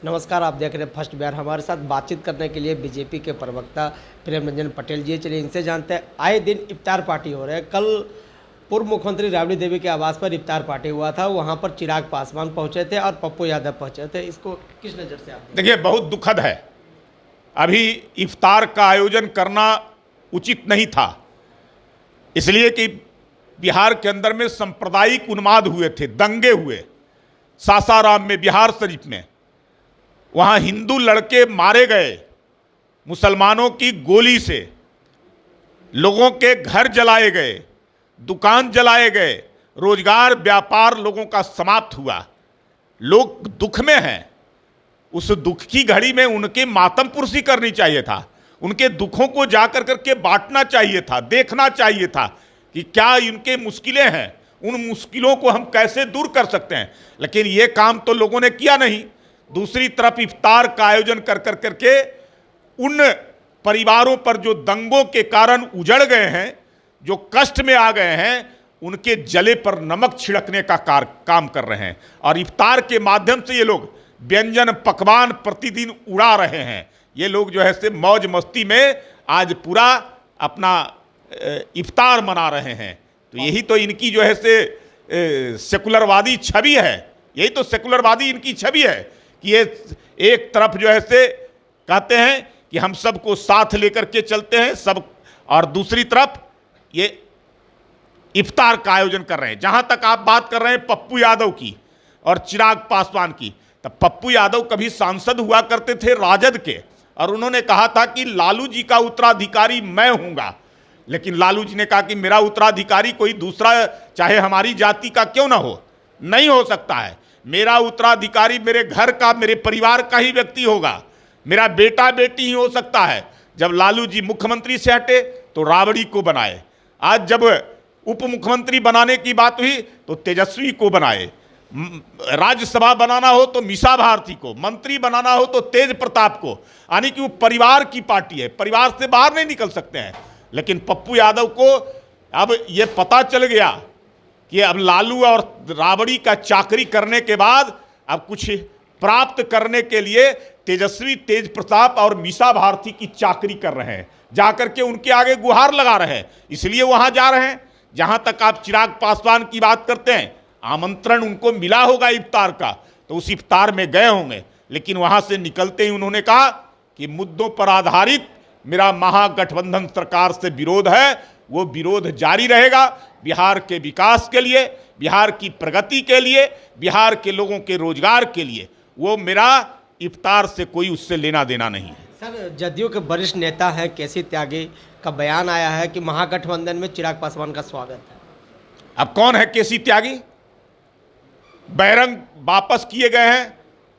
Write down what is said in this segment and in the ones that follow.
नमस्कार, आप देख रहे हैं फर्स्ट बिहार। हमारे साथ बातचीत करने के लिए बीजेपी के प्रवक्ता प्रेम रंजन पटेल जी। चलिए इनसे जानते हैं। आए दिन इफ्तार पार्टी हो रहे हैं। कल पूर्व मुख्यमंत्री राबड़ी देवी के आवास पर इफ्तार पार्टी हुआ था। वहां पर चिराग पासवान पहुंचे थे और पप्पू यादव पहुंचे थे। इसको किस नज़र से आप देखिए, बहुत दुखद है। अभी इफ्तार का आयोजन करना उचित नहीं था, इसलिए कि बिहार के अंदर में सांप्रदायिक उन्माद हुए थे, दंगे हुए। सासाराम में, बिहार शरीफ में, वहाँ हिंदू लड़के मारे गए मुसलमानों की गोली से, लोगों के घर जलाए गए, दुकान जलाए गए, रोजगार व्यापार लोगों का समाप्त हुआ। लोग दुख में हैं। उस दुख की घड़ी में उनके मातम पुरसी करनी चाहिए था, उनके दुखों को जाकर करके बांटना चाहिए था, देखना चाहिए था कि क्या इनके मुश्किलें हैं, उन मुश्किलों को हम कैसे दूर कर सकते हैं। लेकिन ये काम तो लोगों ने किया नहीं। दूसरी तरफ इफ्तार का आयोजन कर कर करके उन परिवारों पर जो दंगों के कारण उजड़ गए हैं, जो कष्ट में आ गए हैं, उनके जले पर नमक छिड़कने का काम कर रहे हैं। और इफ्तार के माध्यम से ये लोग व्यंजन पकवान प्रतिदिन उड़ा रहे हैं। ये लोग जो है से मौज मस्ती में आज पूरा अपना इफ्तार मना रहे हैं। तो यही तो इनकी जो है से सेकुलरवादी छवि है। यही तो सेकुलरवादी इनकी छवि है कि ये एक तरफ जो है से कहते हैं कि हम सबको साथ लेकर के चलते हैं सब, और दूसरी तरफ ये इफ्तार का आयोजन कर रहे हैं। जहां तक आप बात कर रहे हैं पप्पू यादव की और चिराग पासवान की, तब पप्पू यादव कभी सांसद हुआ करते थे राजद के, और उन्होंने कहा था कि लालू जी का उत्तराधिकारी मैं हूंगा। लेकिन लालू जी ने कहा कि मेरा उत्तराधिकारी कोई दूसरा, चाहे हमारी जाति का क्यों ना हो, नहीं हो सकता है। मेरा उत्तराधिकारी मेरे घर का, मेरे परिवार का ही व्यक्ति होगा, मेरा बेटा बेटी ही हो सकता है। जब लालू जी मुख्यमंत्री से हटे तो राबड़ी को बनाए, आज जब उप मुख्यमंत्री बनाने की बात हुई तो तेजस्वी को बनाए, राज्यसभा बनाना हो तो मीसा भारती को, मंत्री बनाना हो तो तेज प्रताप को। यानी कि वो परिवार की पार्टी है, परिवार से बाहर नहीं निकल सकते हैं। लेकिन पप्पू यादव को अब ये पता चल गया कि अब लालू और राबड़ी का चाकरी करने के बाद अब कुछ प्राप्त करने के लिए तेजस्वी, तेज प्रताप और मीसा भारती की चाकरी कर रहे हैं, जाकर के उनके आगे गुहार लगा रहे हैं, इसलिए वहां जा रहे हैं। जहां तक आप चिराग पासवान की बात करते हैं, आमंत्रण उनको मिला होगा इफ्तार का, तो उस इफ्तार में गए होंगे। लेकिन वहां से निकलते ही उन्होंने कहा कि मुद्दों पर आधारित मेरा महागठबंधन सरकार से विरोध है, वो विरोध जारी रहेगा। बिहार के विकास के लिए, बिहार की प्रगति के लिए, बिहार के लोगों के रोजगार के लिए वो मेरा इफ्तार से कोई उससे लेना देना नहीं है। सर, जदयू के वरिष्ठ नेता हैं केसी त्यागी का बयान आया है कि महागठबंधन में चिराग पासवान का स्वागत है। अब कौन है केसी त्यागी? बहरंग वापस किए गए हैं।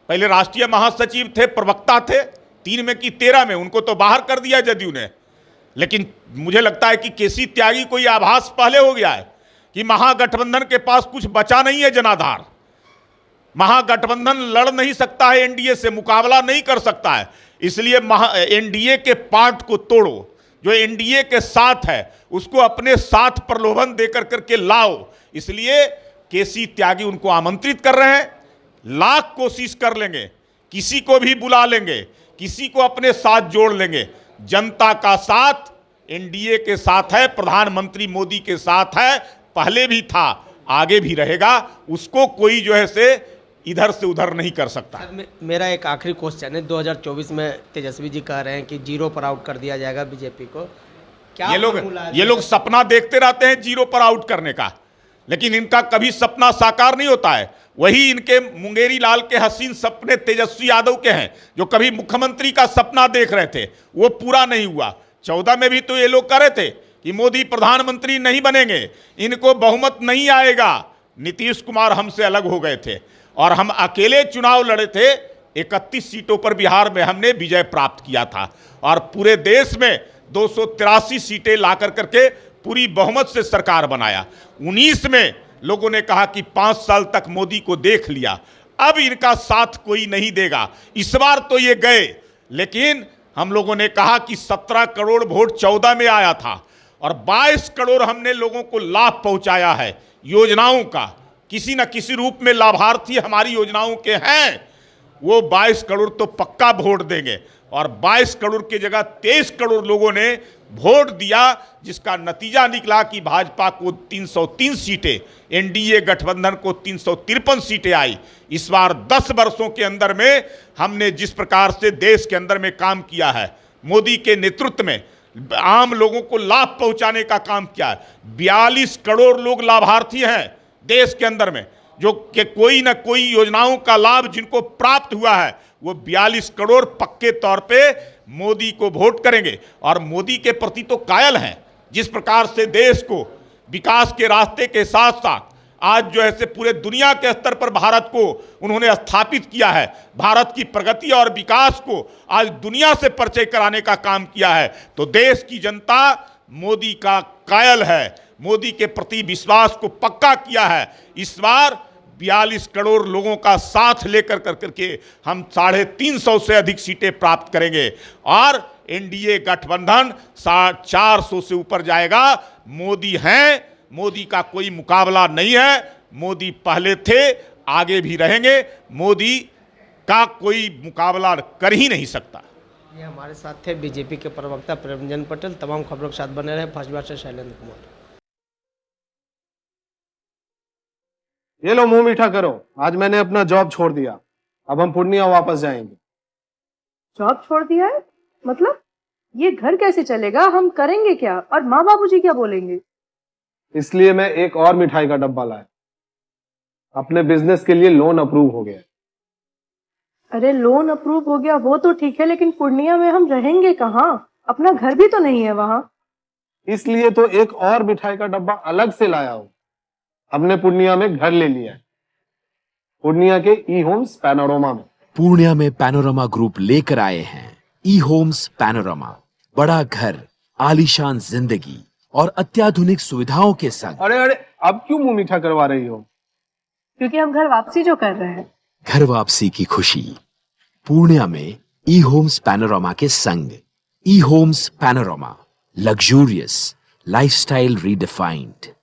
पहले राष्ट्रीय महासचिव थे, प्रवक्ता थे, 3 में कि 13 में, उनको तो बाहर कर दिया जदयू ने। लेकिन मुझे लगता है कि केसी त्यागी को यह आभास पहले हो गया है कि महागठबंधन के पास कुछ बचा नहीं है जनाधार। महागठबंधन लड़ नहीं सकता है, एनडीए से मुकाबला नहीं कर सकता है। इसलिए एनडीए के पार्ट को तोड़ो, जो एनडीए के साथ है उसको अपने साथ प्रलोभन देकर करके लाओ। इसलिए केसी त्यागी उनको आमंत्रित कर रहे हैं। लाख कोशिश कर लेंगे, किसी को भी बुला लेंगे, किसी को अपने साथ जोड़ लेंगे। जनता का साथ एनडीए के साथ है, प्रधानमंत्री मोदी के साथ है, पहले भी था, आगे भी रहेगा। उसको कोई जो है से इधर से उधर नहीं कर सकता। मेरा एक आखिरी क्वेश्चन है। 2024 में तेजस्वी जी कह रहे हैं कि 0 पर आउट कर दिया जाएगा बीजेपी को। क्या ये लोग सपना देखते रहते हैं 0 पर आउट करने का, लेकिन इनका कभी सपना साकार नहीं होता है। वही इनके मुंगेरी लाल के हसीन सपने तेजस्वी यादव के हैं, जो कभी मुख्यमंत्री का सपना देख रहे थे, वो पूरा नहीं हुआ। 14 में भी तो ये लोग कह रहे थे कि मोदी प्रधानमंत्री नहीं बनेंगे, इनको बहुमत नहीं आएगा। नीतीश कुमार हमसे अलग हो गए थे और हम अकेले चुनाव लड़े थे। 31 सीटों पर बिहार में हमने विजय प्राप्त किया था और पूरे देश में 283 सीटें लाकर करके पूरी बहुमत से सरकार बनाया। 19 में लोगों ने कहा कि 5 साल तक मोदी को देख लिया, अब इनका साथ कोई नहीं देगा। इस बार तो ये गए, लेकिन हम लोगों ने कहा कि 17 करोड़ वोट 14 में आया था और 22 करोड़ हमने लोगों को लाभ पहुंचाया है योजनाओं का। किसी न किसी रूप में लाभार्थी हमारी योजनाओं के हैं। वो 22 करोड़ तो पक्का वोट देंगे। और 22 करोड़ की जगह 23 करोड़ लोगों ने वोट दिया, जिसका नतीजा निकला कि भाजपा को 303 सीटें, एनडीए गठबंधन को 353 सीटें आई। इस बार 10 वर्षों के अंदर में हमने जिस प्रकार से देश के अंदर में काम किया है, मोदी के नेतृत्व में आम लोगों को लाभ पहुंचाने का काम किया है। 42 करोड़ लोग लाभार्थी हैं देश के अंदर में, जो कि कोई ना कोई योजनाओं का लाभ जिनको प्राप्त हुआ है, वो 42 करोड़ पक्के तौर पे मोदी को वोट करेंगे। और मोदी के प्रति तो कायल हैं। जिस प्रकार से देश को विकास के रास्ते के साथ साथ आज जो है से पूरे दुनिया के स्तर पर भारत को उन्होंने स्थापित किया है, भारत की प्रगति और विकास को आज दुनिया से परिचय कराने का काम किया है, तो देश की जनता मोदी का कायल है, मोदी के प्रति विश्वास को पक्का किया है। इस बार 42 करोड़ लोगों का साथ लेकर करके हम 350 से अधिक सीटें प्राप्त करेंगे और एनडीए गठबंधन 400 से ऊपर जाएगा। मोदी हैं, मोदी का कोई मुकाबला नहीं है। मोदी पहले थे, आगे भी रहेंगे। मोदी का कोई मुकाबला कर ही नहीं सकता। ये हमारे साथ थे बीजेपी के प्रवक्ता प्रेम रंजन पटेल। तमाम खबरों के साथ बने रहे। फर्स्ट बार से शैलेंद्र कुमार। ये लो मुंह मीठा करो, आज मैंने अपना जॉब छोड़ दिया, अब हम पूर्णिया वापस जाएंगे। जॉब छोड़ दिया है? मतलब ये घर कैसे चलेगा? हम करेंगे क्या? और माँ बाबूजी क्या बोलेंगे? इसलिए मैं एक और मिठाई का डब्बा लाया। अपने बिजनेस के लिए लोन अप्रूव हो गया। अरे लोन अप्रूव हो गया वो तो ठीक है, लेकिन पूर्णिया में हम रहेंगे कहाँ? अपना घर भी तो नहीं है वहाँ। इसलिए तो एक और मिठाई का डब्बा अलग से लाया हूँ। हमने पूर्णिया में घर ले लिया है, पूर्णिया के ई होम्स पैनोरमा में। पूर्णिया में पैनोरमा ग्रुप लेकर आए हैं ई होम्स पैनोरमा। बड़ा घर, आलीशान जिंदगी और अत्याधुनिक सुविधाओं के संग। अरे अब क्यों मुंह मीठा करवा रही हो? क्योंकि हम घर वापसी जो कर रहे हैं। घर वापसी की खुशी पूर्णिया में ई होम्स पैनोरमा के संग। E homes panorama, luxurious lifestyle redefined.